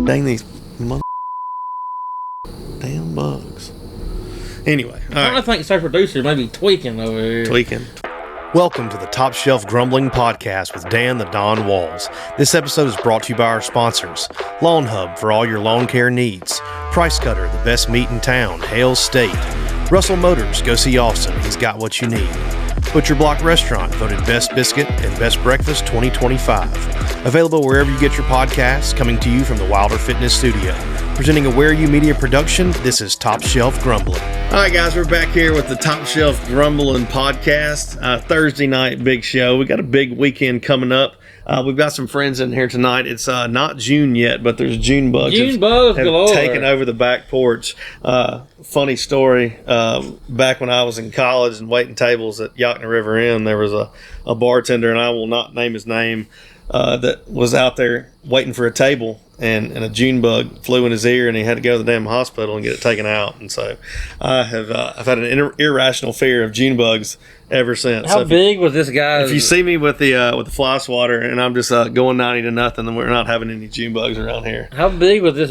Dang these damn bugs. Anyway, I think our producer may be tweaking over here. Tweaking. Welcome to the Top Shelf Grumbling podcast with Dan the Don Walls. This episode is brought to you by our sponsors: Lawn Hub for all your lawn care needs, Price Cutter, the best meat in town, Hale State, Russell Motors, go see Austin, he's got what you need, Butcher Block Restaurant, voted Best Biscuit and Best Breakfast 2025. Available wherever you get your podcasts, coming to you from the Wilder Fitness Studio. Presenting a Where You Media production, this is Top Shelf Grumbling. All right, guys, we're back here with the Top Shelf Grumbling podcast. Thursday night, big show. We got a big weekend coming up. We've got some friends in here tonight. It's not June yet, but there's June bugs. June bugs galore. Taken over the back porch. Funny story. Back when I was in college and waiting tables at Yakna River Inn, there was a bartender, and I will not name his name, that was out there waiting for a table, and a June bug flew in his ear, and he had to go to the damn hospital and get it taken out. And so I've had an irrational fear of June bugs ever since. How big was this guy? If you see me with the fly swatter and I'm just going 90-0, then we're not having any June bugs around here. How big was this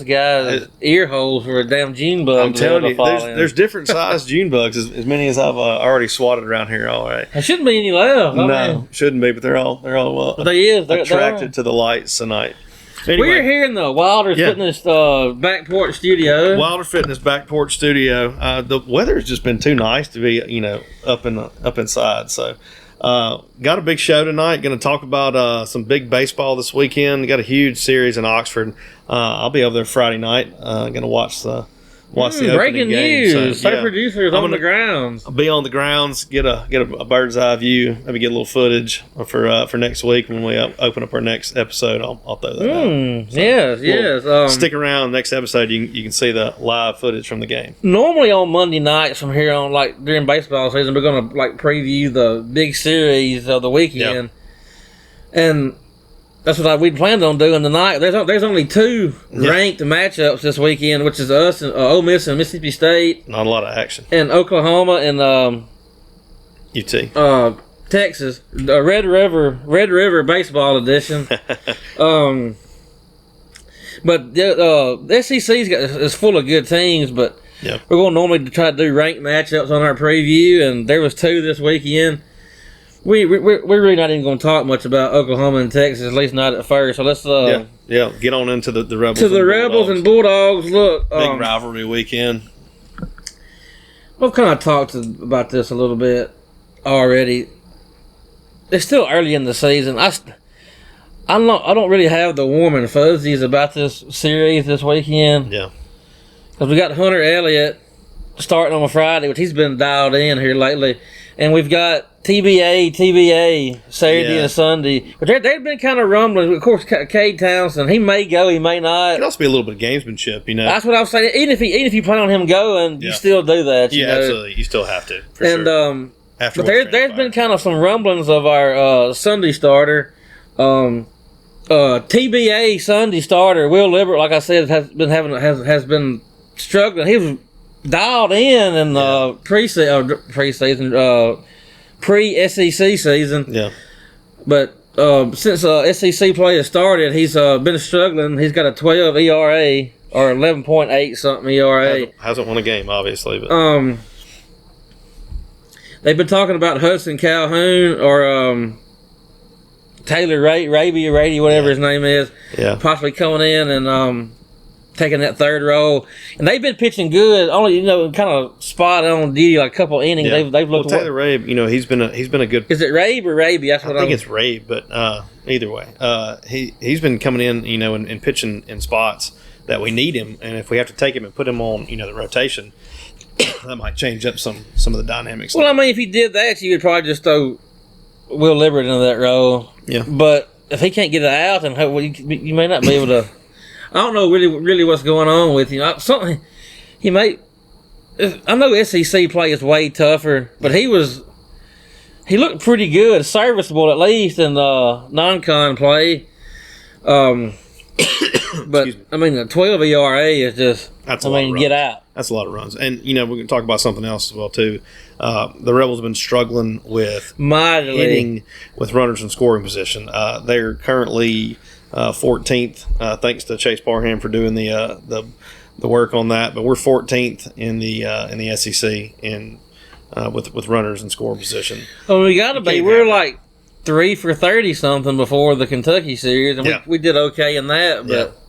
guy's ear holes for a damn June bug? I'm telling you, there's different sized June bugs, as many as I've already swatted around here already. There shouldn't be any left. No, shouldn't be, but they're all attracted to the lights tonight. Anyway, we're here in the Wilder Fitness back porch studio. Wilder Fitness back porch studio. The weather has just been too nice to be, up inside. So, got a big show tonight. Going to talk about some big baseball this weekend. Got a huge series in Oxford. I'll be over there Friday night. Going to watch the breaking game. News. So, producers on the grounds. I'll be on the grounds. Get a bird's eye view. Maybe get a little footage for next week when we open up our next episode. I'll throw that out. Yes. Stick around. Next episode, you can see the live footage from the game. Normally on Monday nights from here on, like during baseball season, we're gonna preview the big series of the weekend, and that's what we planned on doing tonight. There's only two ranked matchups this weekend, which is us and Ole Miss and Mississippi State. Not a lot of action. And Oklahoma and UT. Texas, Red River baseball edition. But the SEC is full of good teams, but we're going to normally try to do ranked matchups on our preview, and there was two this weekend. We're really not even going to talk much about Oklahoma and Texas, at least not at first. So let's get on into the Rebels. To the Rebels and Bulldogs. Look, big rivalry weekend. We've kind of talked about this a little bit already. It's still early in the season. I don't really have the warm and fuzzies about this series this weekend. Yeah, because we got Hunter Elliott starting on a Friday, which he's been dialed in here lately, and we've got TBA, Saturday and Sunday. But they've been kind of rumbling. Of course, Cade Townsend, he may go, he may not. It could also be a little bit of gamesmanship, That's what I was saying. Even if you plan on him going, you still do that. You know? Absolutely. You still have to. Sure. But there's been kind of some rumblings of our Sunday starter. TBA Sunday starter, Will Libbert, like I said, has been struggling. He was dialed in preseason. Pre-SEC season. Yeah. But since SEC play has started, he's been struggling. He's got a 12 ERA or 11.8 something ERA. Hasn't won a game, obviously. But they've been talking about Hudson Calhoun or Taylor Raby, whatever his name is. Yeah. Possibly coming in and taking that third role, and they've been pitching good. Only kind of spot on duty, like a couple innings. Yeah. They've looked. Well, Taylor Rabe, he's been a good. Is it Rabe or Raby? That's what I think. It's Rabe, but either way, he's been coming in, and pitching in spots that we need him, and if we have to take him and put him on, the rotation, that might change up some of the dynamics. Well, if he did that, you would probably just throw Will Libbert into that role. Yeah. But if he can't get it out, then you may not be able to. I don't know really what's going on with him. Something he may. I know SEC play is way tougher, but he looked pretty good, serviceable at least in the non-con play. But the 12 ERA is just. That's a lot of runs. Get out. That's a lot of runs, and we're going to talk about something else as well too. The Rebels have been struggling with mightily hitting with runners in scoring position. They're currently 14th, thanks to Chase Parham for doing the work on that. But we're 14th in the SEC with runners in scoring position. Well, we got to be. We're like 3 for 30 something before the Kentucky series, and we did okay in that. But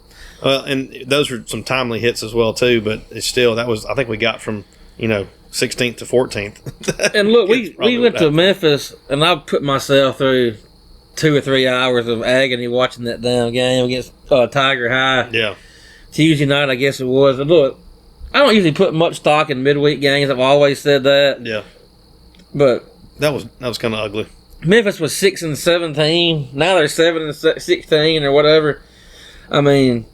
and those were some timely hits as well too. But it's still, that was, I think we got from 16th to 14th. And look, we went to Memphis, and I put myself through 2 or 3 hours of agony watching that damn game against Tiger High. Yeah. Tuesday night, I guess it was. And look, I don't usually put much stock in midweek games. I've always said that. Yeah. But that was kind of ugly. Memphis was 6-17. Now they're 7-16 or whatever. I mean,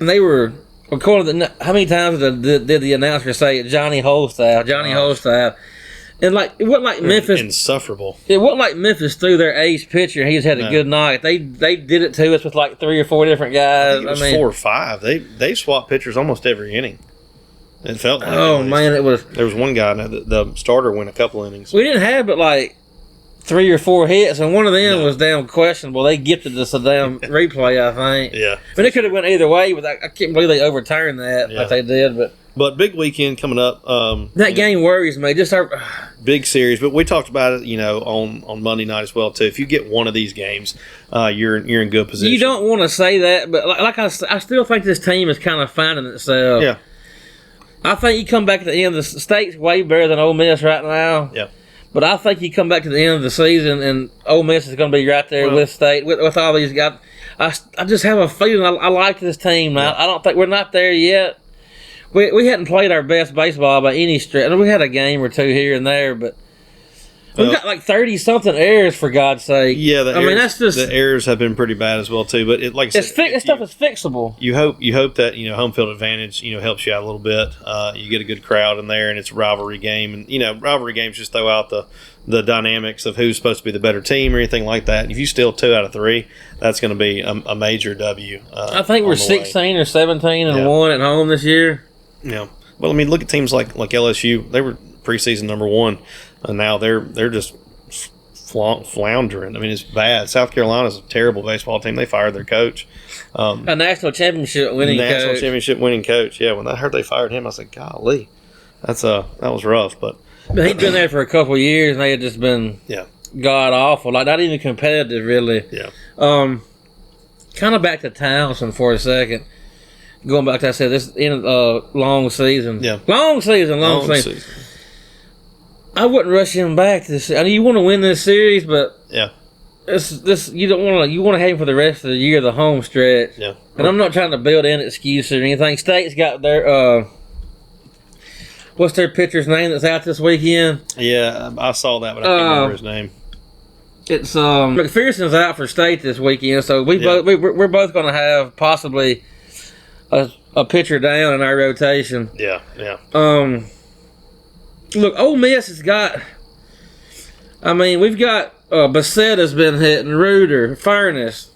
and they were, according to how many times did the announcer say Johnny Holstaff? And it wasn't like Memphis insufferable. It wasn't like Memphis threw their ace pitcher. He's had a good night. They did it to us with like 3 or 4 different guys. I think it was 4 or 5. They swapped pitchers almost every inning. It felt like. Oh man, it was. There was one guy. The starter went a couple innings. We didn't have but like 3 or 4 hits, and one of them was damn questionable. They gifted us a damn replay, I think. Yeah. I mean, it could have went either way, but I can't believe they overturned that like they did. But big weekend coming up. That game worries me. Just our big series, but we talked about it, on Monday night as well too. If you get one of these games, you're in good position. You don't want to say that, but I still think this team is kind of finding itself. Yeah. I think you come back at the end of the state's way better than Ole Miss right now. Yeah. But I think you come back to the end of the season and Ole Miss is going to be right there with State, with all these guys. I just have a feeling I like this team. Yeah. I don't think we're not there yet. We hadn't played our best baseball by any stretch. We had a game or two here and there, but we've got like 30-something errors, for God's sake. Yeah, that's just, the errors have been pretty bad as well too. But like I said, this stuff is fixable. You hope that home field advantage helps you out a little bit. You get a good crowd in there, and it's a rivalry game, and rivalry games just throw out the dynamics of who's supposed to be the better team or anything like that. If you steal 2 out of 3, that's going to be a major W. I think we're 16 or 17 and 1 at home this year. Yeah. Well, I mean, look at teams like LSU. They were preseason number 1, and now they're just floundering. I mean, it's bad. South Carolina's a terrible baseball team. They fired their coach. A national championship winning coach. Yeah, when I heard they fired him, I said, golly, that was rough. But he'd been there for a couple of years, and they had just been god awful. Like, not even competitive, really. Yeah. Kind of back to Townsend for a second. Going back to, I said, this long season. Yeah. Long season. I wouldn't rush him back to this. I mean, you want to win this series, but this you don't want to. You want to have him for the rest of the year, the home stretch. Yeah. And I'm not trying to build in excuses or anything. State's got their what's their pitcher's name that's out this weekend? Yeah, I saw that, but I can't remember his name. It's McPherson's out for State this weekend, so we're both going to have possibly a pitcher down in our rotation. Yeah. Look, Ole Miss has got. I mean, we've got Bassetta's been hitting, Reuter, Furness.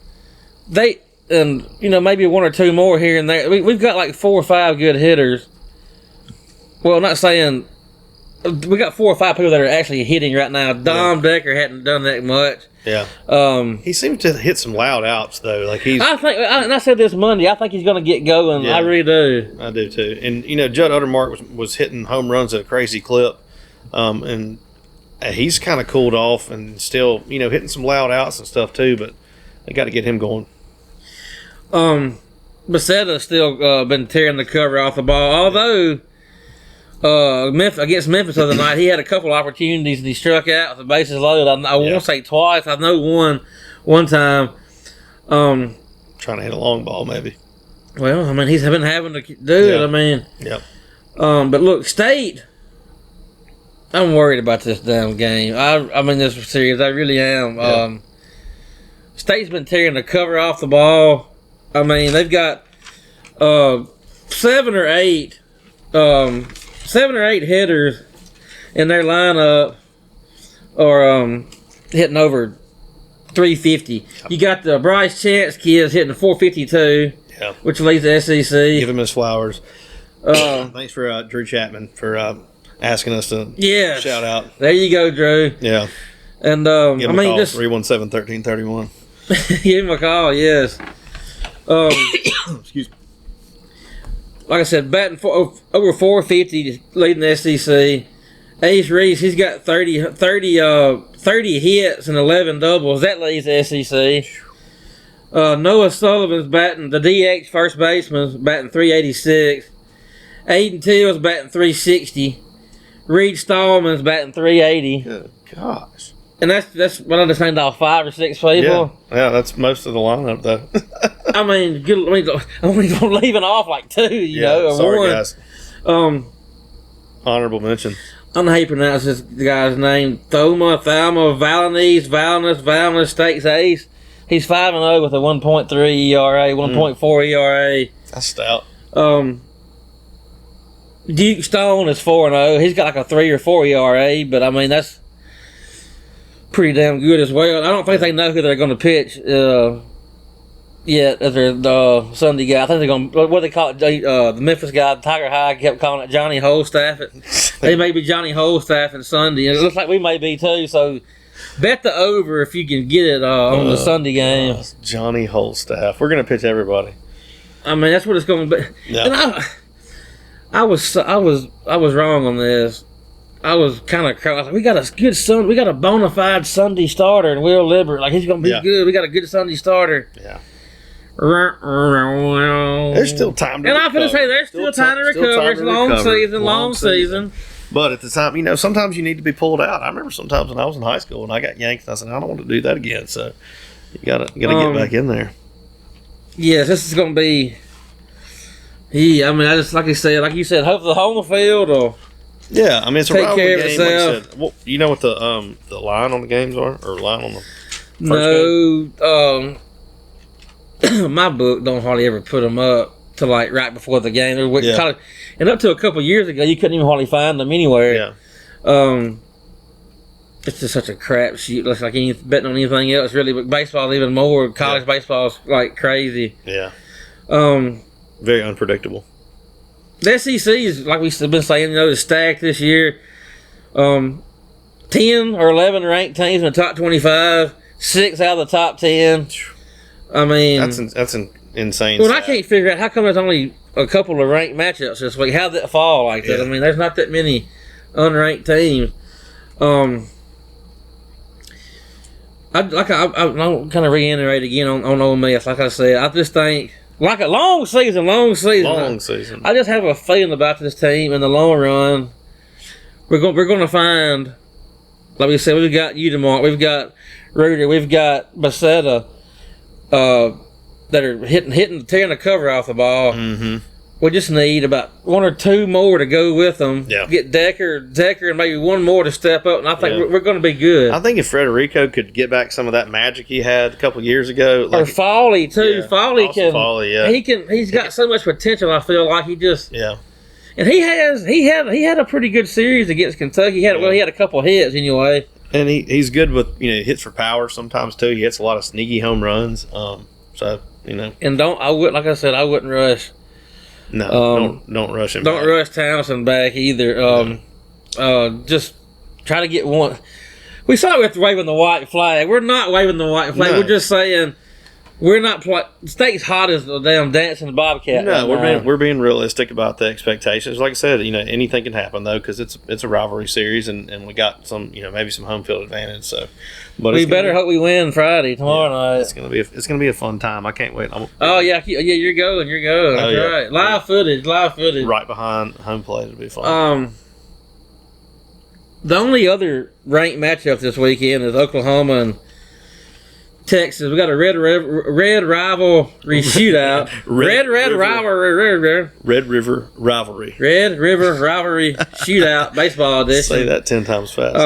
Maybe 1 or 2 more here and there. We've got like 4 or 5 good hitters. Well, not saying we got 4 or 5 people that are actually hitting right now. Dom Decker hadn't done that much. Yeah. He seems to hit some loud outs though. Like I said this Monday. I think he's going to get going. Yeah, I really do. I do too. And Judd Uttermark was hitting home runs at a crazy clip, and he's kind of cooled off and still hitting some loud outs and stuff too. But they got to get him going. Bassetta's still been tearing the cover off the ball, although. Against Memphis the other night, he had a couple opportunities and he struck out with the bases loaded. I won't say twice. I know one time. Trying to hit a long ball, maybe. Well, I mean, he's been having to do it. I mean, but look, State. I'm worried about this damn game. I mean, this series. I really am. Yeah. State's been tearing the cover off the ball. I mean, they've got 7 or 8 hitters in their lineup are hitting over 350. You got the Bryce Chance kids hitting 452, which leads the SEC. Give him his flowers. Thanks for Drew Chapman for asking us to shout out. There you go, Drew. Yeah. And give him a call, 317-1331. Give him a call, yes. Excuse me. Like I said, batting over 450, leading the SEC. Ace Reese, he's got 30 hits and 11 doubles. That leads the SEC. Noah Sullivan's batting, the DH first baseman, batting 386. Aiden Till's batting 360. Reed Stallman's batting 380. Good gosh. And that's what I just named off 5 or 6 people. Yeah, that's most of the lineup, though. I mean, I'm leaving off like 2, you know, or sorry, 1. Guys. Honorable mention. I don't know how you pronounce this guy's name. Thalma, Valnus, Stakes Ace. He's 5-0 with a 1.3 ERA, 1.4 ERA. That's stout. Duke Stone is 4-0. He's got like a 3 or 4 ERA, but I mean, that's pretty damn good as well. I don't think they know who they're going to pitch yet as their Sunday guy. I think they're going to, what they call it, the Memphis guy, Tiger High, kept calling it Johnny Holstaff. They may be Johnny Holstaff and Sunday. And it looks like we may be too, so bet the over if you can get it on the Sunday game. Johnny Holstaff. We're going to pitch everybody. I mean, that's what it's going to be. Yeah. And I was wrong on this. I was kind of crazy. Like, we got a bona fide Sunday starter in Will Libbert. Like, he's gonna be good. We got a good Sunday starter. Yeah. There's still time to recover. And I'm gonna say there's still time to recover. It's long season. But at the time, you know, sometimes you need to be pulled out. I remember sometimes when I was in high school and I got yanked, and I said, I don't want to do that again. So you gotta get back in there. Yes, this is gonna be. Yeah, I mean, I just like you said, hopefully home the field or. Yeah, I mean it's a rivalry game. Like itself. you said. Well, you know what the line on the games are, or line on the first game? My book don't hardly ever put them up to like right before the game. And up to a couple years ago, you couldn't even hardly find them anywhere. Yeah. It's just such a crapshoot. Looks like betting on anything else really, but baseball even more. College baseball's like crazy. Yeah. Very unpredictable. The SEC is, like we've been saying, you know, is stacked this year. 10 or 11 ranked teams in the top 25. 6 out of the top 10. I mean, that's insane. Well, I can't figure out how come there's only a couple of ranked matchups this week. How did that fall like that? I mean, there's not that many unranked teams. I kind of reiterate again on Ole Miss. Like I said, I just think. Like a long season. I just have a feeling about this team in the long run. We're going to find, like we said, we've got Udemont, we've got Ruder, we've got Becerra, that are tearing the cover off the ball. Mm-hmm. We just need about 1 or 2 more to go with them. Yeah. Get Decker, and maybe 1 more to step up, and I think we're going to be good. I think if Federico could get back some of that magic he had a couple of years ago, or Foley too. Yeah, Foley can. He's got so much potential. I feel like he just. Yeah. And he had a pretty good series against Kentucky. He had a couple of hits anyway. And he's good with hits for power sometimes too. He hits a lot of sneaky home runs. So. And I wouldn't rush. No, don't rush him. Don't rush Townsend back either. Just try to get one. We saw it with waving the white flag. We're not waving the white flag. No. We're just saying we're not. State's hot as the damn dancing bobcat. No, we're being realistic about the expectations. Like I said, anything can happen though because it's a rivalry series and we got some maybe some home field advantage. So, but we better hope we win Friday tomorrow night. It's gonna be a fun time. I can't wait. You're going. That's right. Live footage. Right behind home plate. It'll be fun. The only other ranked matchup this weekend is Oklahoma and Texas. We got a red rivalry shootout. Red River rivalry shootout baseball edition. Say that 10 times fast.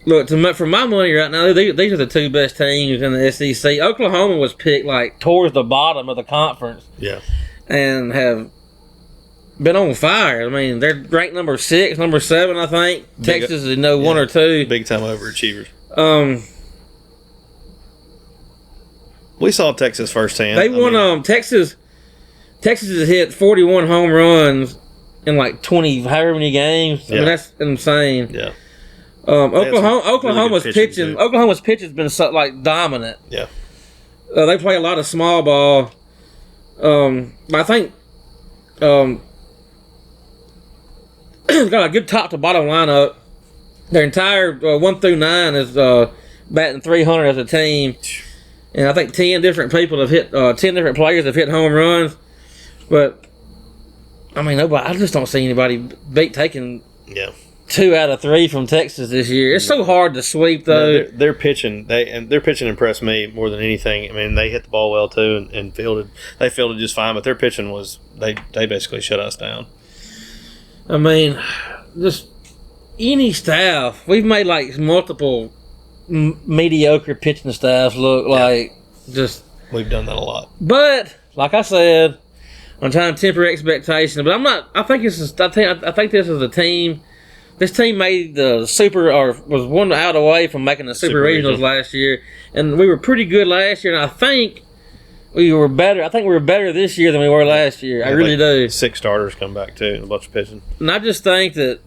Look, for my money right now, these are the 2 best teams in the SEC. Oklahoma was picked like towards the bottom of the conference. Yeah, and have been on fire. I mean, they're ranked number 6, number 7, I think. Texas is 1 or 2. Big time overachievers. We saw Texas firsthand. They won. Texas has hit 41 home runs in like 20 however many games. I mean, that's insane. Yeah. Oklahoma's pitching. Oklahoma's pitching has been like dominant. Yeah. They play a lot of small ball. I think got a good top to bottom lineup. Their entire 1 through 9 is batting 300 as a team, and I think 10 different people have hit 10 different players have hit home runs. But I mean, nobody. I just don't see anybody taking 2 out of 3 from Texas this year. It's so hard to sweep though. No, their pitching, their pitching impressed me more than anything. I mean, they hit the ball well too and fielded. They fielded just fine, but their pitching was they basically shut us down. I mean, just any staff. We've made like multiple mediocre pitching staffs look like just. We've done that a lot. But like I said, I'm trying to temper expectations. But I'm not. I think this is. I think this is a team. This team made the super, or was one out away from making the super regionals last year, and we were pretty good last year. And I think we were better. I think we were better this year than we were last year. I really do. 6 starters come back too, and a bunch of pitching. And I just think that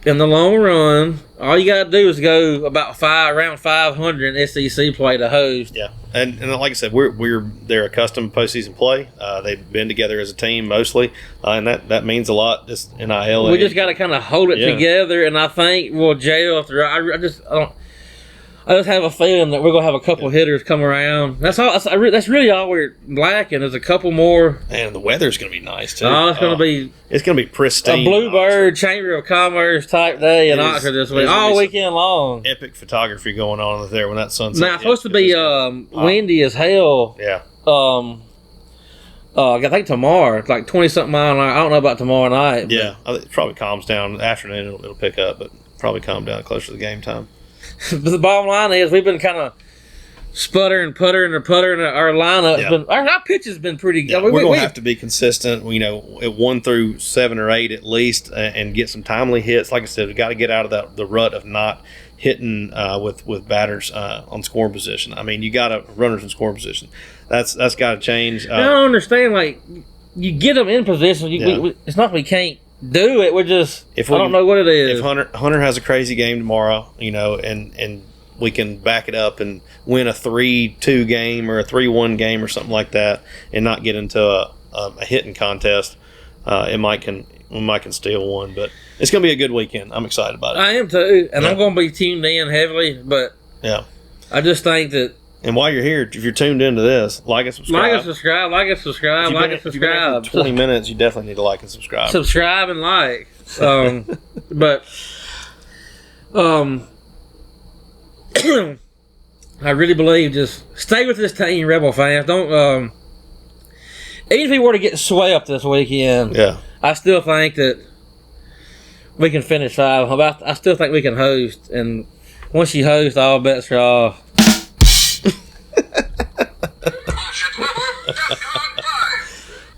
in the long run, all you got to do is go about around 500 in SEC play to host. Yeah, and like I said, they're accustomed to postseason play. They've been together as a team mostly, and that means a lot. Just NIL. We just got to kind of hold it together, and I think we'll gel through. I just have a feeling that we're gonna have a couple hitters come around. That's all. That's really all we're lacking. There's a couple more. And the weather's gonna be nice too. Oh, it's gonna be pristine. A Bluebird Chamber of Commerce type day in Oxford this week, all weekend long. Epic photography going on there when that sun's. Now it's supposed to be windy as hell. Yeah. I think tomorrow it's like 20-something mile an hour. I don't know about tomorrow night. Yeah, it probably calms down. In the afternoon it'll pick up, but probably calm down closer to the game time. But the bottom line is we've been kind of puttering our lineup. Our pitch has been pretty good. Yeah, we're going to have to be consistent, at 1 through 7 or 8 at least, and get some timely hits. Like I said, we've got to get out of the rut of not hitting with batters on scoring position. I mean, you got to runners in scoring position. That's got to change. I don't understand. Like, you get them in position. It's not that we can't do it. We're just. I don't know what it is. If Hunter has a crazy game tomorrow, and we can back it up and win a 3-2 game or a 3-1 game or something like that, and not get into a hitting contest, we might can steal one. But it's going to be a good weekend. I'm excited about it. I am too, and I'm going to be tuned in heavily. But I just think that. And while you're here, if you're tuned into this, like and subscribe. Like and subscribe. For 20 minutes, you definitely need to like and subscribe. Subscribe and like. But I really believe just stay with this team, Rebel fans. Don't even if we were to get swept this weekend, I still think that we can finish 5. I still think we can host, and once you host, all bets are off.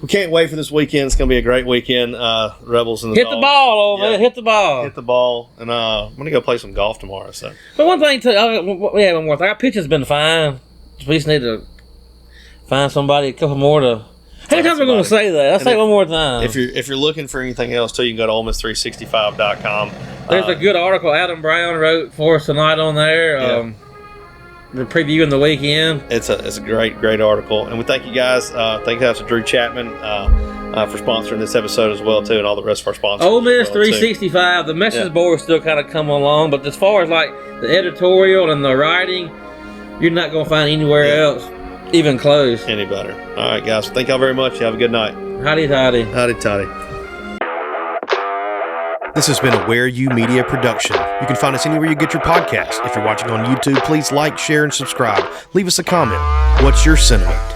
We can't wait for this weekend. It's going to be a great weekend. Rebels and the Hit Dogs. The ball, old man. Hit the ball. And I'm going to go play some golf tomorrow. So. But one thing, one more thing. Our pitch has been fine. We just need to find somebody, a couple more to. How many times are we going to say that? I'll say it one more time. If you're looking for anything else, too, you can go to OleMiss365.com. There's a good article Adam Brown wrote for us tonight on there. The previewing the weekend. It's a great article, and we thank you guys. Thank you to Drew Chapman for sponsoring this episode as well too, and all the rest of our sponsors. Ole Miss 365. The message board still kind of coming along, but as far as like the editorial and the writing, you're not going to find anywhere else even close. Any better. All right, guys. Thank y'all very much. You have a good night. Howdy toddy. Howdy toddy. This has been a Where You Media production. You can find us anywhere you get your podcast. If you're watching on YouTube, please like, share, and subscribe. Leave us a comment. What's your sentiment?